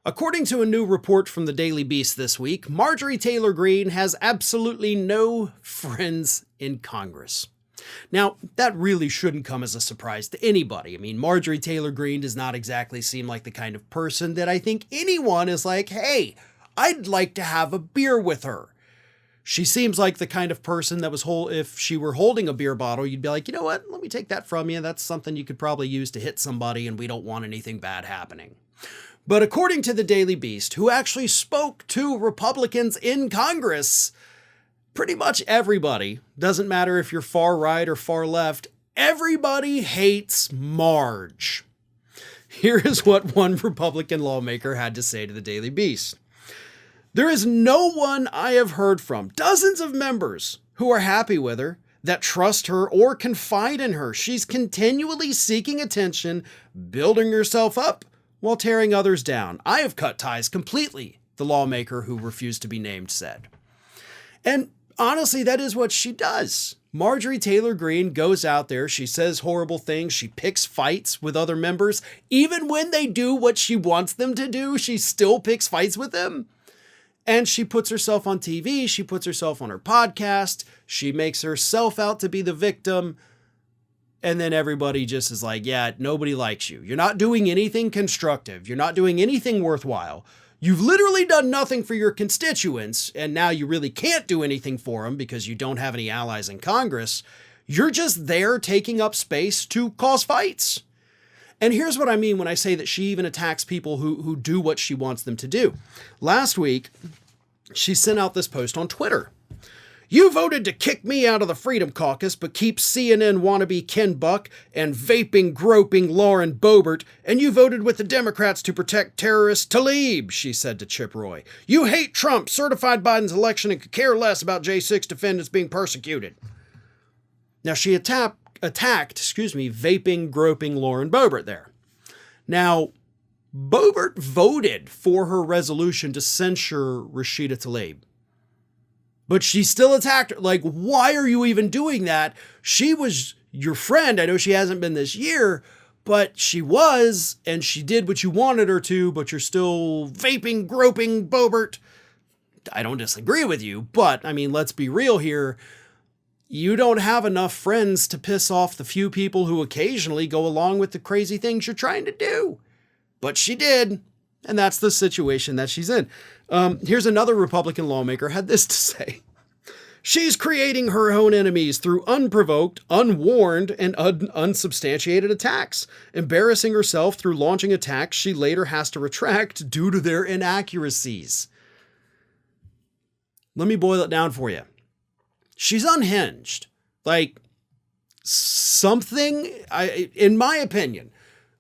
According to a new report from the Daily Beast this week, Marjorie Taylor Greene has absolutely no friends in Congress. Now, that really shouldn't come as a surprise to anybody. I mean, Marjorie Taylor Greene does not exactly seem like the kind of person that I think anyone is like, hey, I'd like to have a beer with her. She seems like the kind of person that if she were holding a beer bottle, you'd be like, you know what, let me take that from you. That's something you could probably use to hit somebody, and we don't want anything bad happening. But according to the Daily Beast, who actually spoke to Republicans in Congress, pretty much everybody, doesn't matter if you're far right or far left, everybody hates Marge. Here is what one Republican lawmaker had to say to the Daily Beast. There is no one I have heard from, dozens of members, who are happy with her, that trust her or confide in her. She's continually seeking attention, building herself up, while tearing others down. I have cut ties completely, the lawmaker who refused to be named said. And honestly, that is what she does. Marjorie Taylor Greene goes out there, she says horrible things, she picks fights with other members. Even when they do what she wants them to do, she still picks fights with them. And she puts herself on TV, she puts herself on her podcast, she makes herself out to be the victim. And then everybody just is like, yeah, nobody likes you. You're not doing anything constructive. You're not doing anything worthwhile. You've literally done nothing for your constituents, and now you really can't do anything for them because you don't have any allies in Congress. You're just there taking up space to cause fights. And here's what I mean when I say that she even attacks people who do what she wants them to do. Last week, she sent out this post on Twitter. You voted to kick me out of the Freedom Caucus, but keep CNN wannabe Ken Buck and vaping, groping Lauren Boebert, and you voted with the Democrats to protect terrorist Tlaib, she said to Chip Roy. You hate Trump, certified Biden's election, and could care less about J6 defendants being persecuted. Now, she attacked, vaping, groping Lauren Boebert there. Now, Boebert voted for her resolution to censure Rashida Tlaib. But she still attacked her. Like, why are you even doing that? She was your friend. I know she hasn't been this year, but she was, and she did what you wanted her to, but you're still vaping, groping Boebert. I don't disagree with you, but, I mean, let's be real here. You don't have enough friends to piss off the few people who occasionally go along with the crazy things you're trying to do. But she did. And that's the situation that she's in. Here's another Republican lawmaker had this to say. She's creating her own enemies through unprovoked, unwarned, and unsubstantiated attacks, embarrassing herself through launching attacks she later has to retract due to their inaccuracies. Let me boil it down for you. She's unhinged. Like, in my opinion,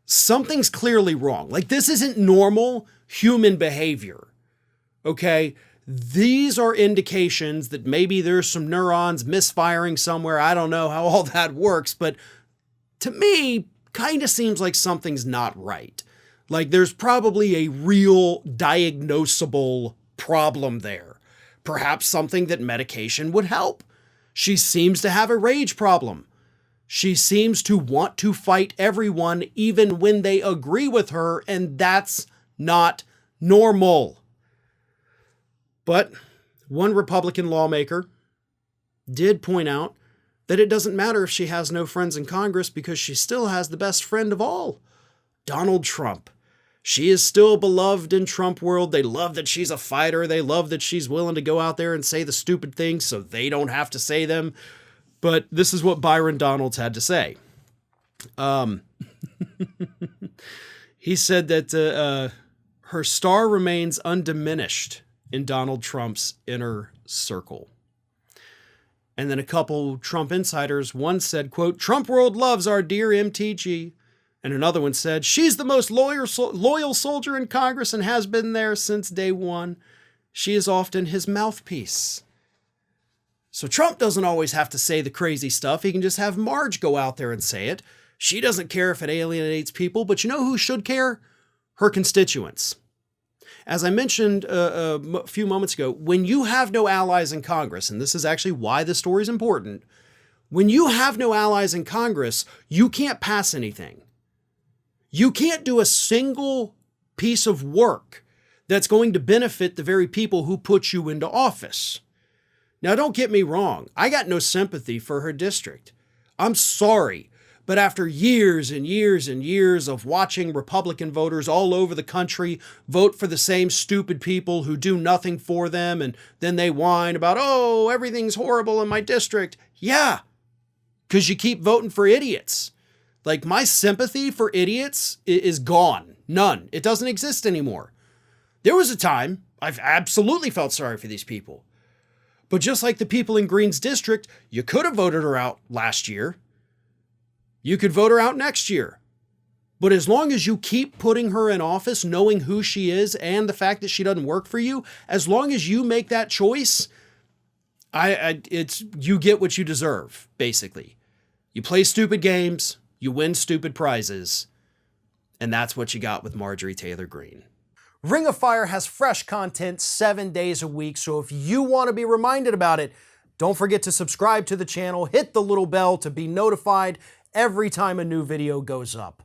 something's clearly wrong. Like, this isn't normal human behavior. Okay? These are indications that maybe there's some neurons misfiring somewhere. I don't know how all that works, but to me, kind of seems like something's not right. Like, there's probably a real diagnosable problem there. Perhaps something that medication would help. She seems to have a rage problem. She seems to want to fight everyone even when they agree with her, and that's not normal. But one Republican lawmaker did point out that it doesn't matter if she has no friends in Congress because she still has the best friend of all, Donald Trump. She is still beloved in Trump world. They love that she's a fighter. They love that she's willing to go out there and say the stupid things so they don't have to say them. But this is what Byron Donalds had to say. He said that her star remains undiminished in Donald Trump's inner circle. And then a couple Trump insiders, one said, quote, Trump world loves our dear MTG. And another one said, she's the most loyal soldier in Congress and has been there since day one. She is often his mouthpiece. So Trump doesn't always have to say the crazy stuff. He can just have Marge go out there and say it. She doesn't care if it alienates people, but you know who should care? Her constituents. As I mentioned a few moments ago, when you have no allies in Congress, and this is actually why this story is important, when you have no allies in Congress, you can't pass anything. You can't do a single piece of work that's going to benefit the very people who put you into office. Now, don't get me wrong. I got no sympathy for her district. I'm sorry. But after years and years and years of watching Republican voters all over the country vote for the same stupid people who do nothing for them, and then they whine about, oh, everything's horrible in my district. Yeah, because you keep voting for idiots. Like, my sympathy for idiots is gone. None. It doesn't exist anymore. There was a time I've absolutely felt sorry for these people. But just like the people in Greene's district, you could have voted her out last year. You could vote her out next year. But as long as you keep putting her in office, knowing who she is and the fact that she doesn't work for you, as long as you make that choice, you get what you deserve, basically. You play stupid games, you win stupid prizes, and that's what you got with Marjorie Taylor Greene. Ring of Fire has fresh content 7 days a week, so if you want to be reminded about it, don't forget to subscribe to the channel, hit the little bell to be notified every time a new video goes up.